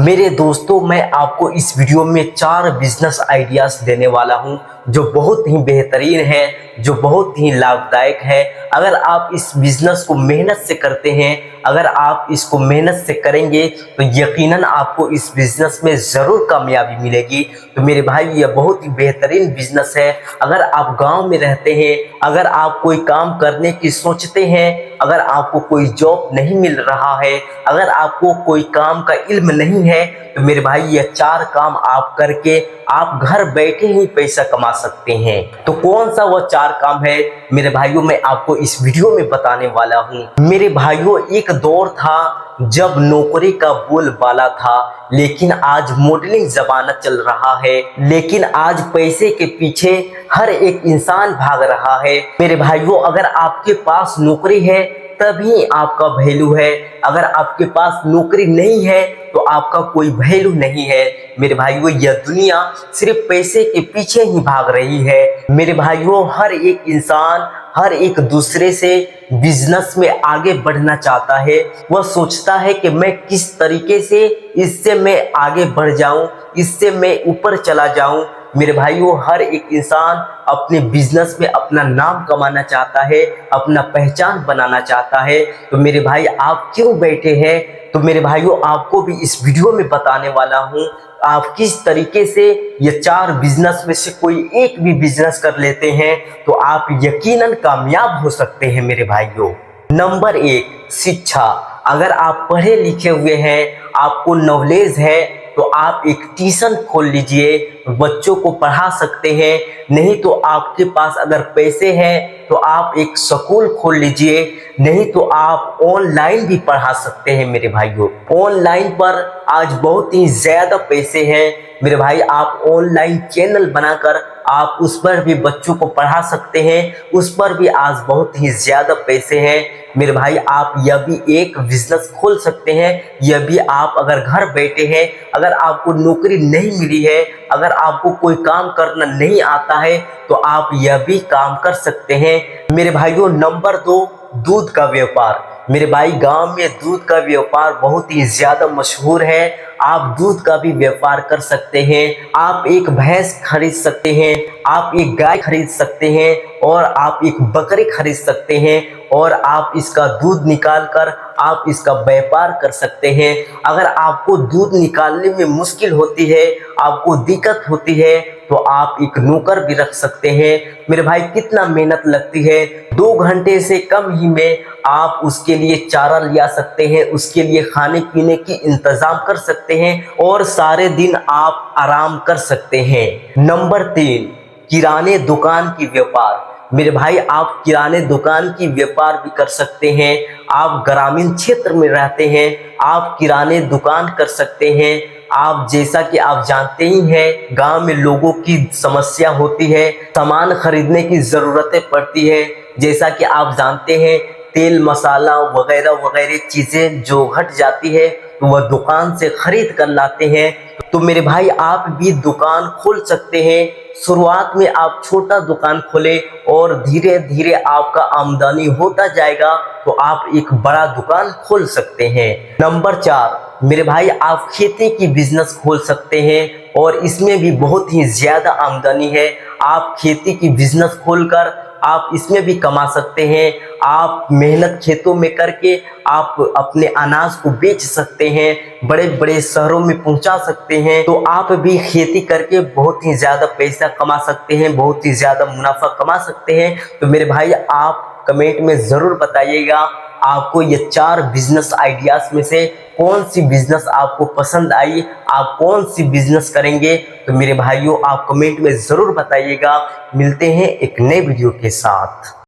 मेरे दोस्तों, मैं आपको इस वीडियो में 4 बिजनेस आइडियाज देने वाला हूं जो बहुत ही बेहतरीन है, जो बहुत ही लाभदायक है। अगर आप इस बिजनेस को मेहनत से करते हैं, अगर आप इसको मेहनत से करेंगे तो यकीनन आपको इस बिजनेस में ज़रूर कामयाबी मिलेगी। तो मेरे भाई, यह बहुत ही बेहतरीन बिजनेस है। अगर आप गांव में रहते हैं, अगर आप कोई काम करने की सोचते हैं, अगर आपको कोई जॉब नहीं मिल रहा है, अगर आपको कोई काम का इल्म नहीं है, तो मेरे भाई यह 4 काम आप करके आप घर बैठे ही पैसा कमा सकते हैं। तो कौन सा वह 4 काम है मेरे भाइयों, मैं आपको इस वीडियो में बताने वाला हूँ। मेरे भाइयों, एक दौर था जब नौकरी का बोलबाला था, लेकिन आज मॉडलिंग जमाना चल रहा है। लेकिन आज पैसे के पीछे हर एक इंसान भाग रहा है। मेरे भाइयों, अगर आपके पास नौकरी है तभी आपका वैल्यू है, अगर आपके पास नौकरी नहीं है तो आपका कोई वैल्यू नहीं है। मेरे भाइयों, यह दुनिया सिर्फ पैसे के पीछे ही भाग रही है। मेरे भाइयों, हर एक इंसान हर एक दूसरे से बिजनेस में आगे बढ़ना चाहता है। वह सोचता है कि मैं किस तरीके से इससे मैं आगे बढ़ जाऊं, इससे मैं ऊपर चला जाऊं। मेरे भाइयों, हर एक इंसान अपने बिजनेस में अपना नाम कमाना चाहता है, अपना पहचान बनाना चाहता है। तो मेरे भाई, आप क्यों बैठे हैं? तो मेरे भाइयों, आपको भी इस वीडियो में बताने वाला हूं आप किस तरीके से ये 4 बिजनेस में से कोई एक भी बिजनेस कर लेते हैं तो आप यकीनन कामयाब हो सकते हैं। मेरे भाइयों, नंबर 1, शिक्षा। अगर आप पढ़े लिखे हुए हैं, आपको नॉलेज है, तो आप एक ट्यूशन खोल लीजिए, बच्चों को पढ़ा सकते हैं। नहीं तो आपके पास अगर पैसे हैं तो आप एक स्कूल खोल लीजिए, नहीं तो आप ऑनलाइन भी पढ़ा सकते हैं। मेरे भाइयों, ऑनलाइन पर आज बहुत ही ज़्यादा पैसे हैं। मेरे भाई, आप ऑनलाइन चैनल बनाकर आप उस पर भी बच्चों को पढ़ा सकते हैं, उस पर भी आज बहुत ही ज़्यादा पैसे हैं। मेरे भाई, आप यह भी एक बिजनेस खोल सकते हैं। यह भी आप अगर घर बैठे हैं, अगर आपको नौकरी नहीं मिली है, अगर आपको कोई काम करना नहीं आता है, तो आप यह भी काम कर सकते हैं। मेरे भाइयों, नंबर 2, दूध का व्यापार। मेरे भाई, गांव में दूध का व्यापार बहुत ही ज़्यादा मशहूर है। आप दूध का भी व्यापार कर सकते हैं। आप एक भैंस खरीद सकते हैं, आप एक गाय खरीद सकते हैं, और आप एक बकरी खरीद सकते हैं, और आप इसका दूध निकाल कर आप इसका व्यापार कर सकते हैं। अगर आपको दूध निकालने में मुश्किल होती है, आपको दिक्कत होती है, तो आप एक नौकर भी रख सकते हैं। मेरे भाई, कितना मेहनत लगती है, 2 घंटे से कम ही में आप उसके लिए चारा लिया सकते हैं, उसके लिए खाने पीने की इंतजाम कर सकते हैं, और सारे दिन आप आराम कर सकते हैं। नंबर 3, किराने दुकान की व्यापार। मेरे भाई, आप किराने दुकान की व्यापार भी कर सकते हैं। आप ग्रामीण क्षेत्र में रहते हैं, आप किराने दुकान कर सकते हैं। आप जैसा कि आप जानते ही हैं, गांव में लोगों की समस्या होती है, सामान खरीदने की ज़रूरतें पड़ती है। जैसा कि आप जानते हैं, तेल मसाला वगैरह वगैरह चीज़ें जो घट जाती है तो वह दुकान से खरीद कर लाते हैं। तो मेरे भाई, आप भी दुकान खोल सकते हैं। शुरुआत में आप छोटा दुकान खोलें और धीरे धीरे आपका आमदनी होता जाएगा तो आप एक बड़ा दुकान खोल सकते हैं। नंबर 4, मेरे भाई, आप खेती की बिजनेस खोल सकते हैं, और इसमें भी बहुत ही ज़्यादा आमदनी है। आप खेती की बिजनेस खोलकर आप इसमें भी कमा सकते हैं। आप मेहनत खेतों में करके आप अपने अनाज को बेच सकते हैं, बड़े बड़े शहरों में पहुंचा सकते हैं। तो आप भी खेती करके बहुत ही ज़्यादा पैसा कमा सकते हैं, बहुत ही ज़्यादा मुनाफा कमा सकते हैं। तो मेरे भाई, आप कमेंट में ज़रूर बताइएगा आपको ये 4 बिजनेस आइडियाज में से कौन सी बिजनेस आपको पसंद आई, आप कौन सी बिजनेस करेंगे। तो मेरे भाइयों, आप कमेंट में ज़रूर बताइएगा। मिलते हैं एक नए वीडियो के साथ।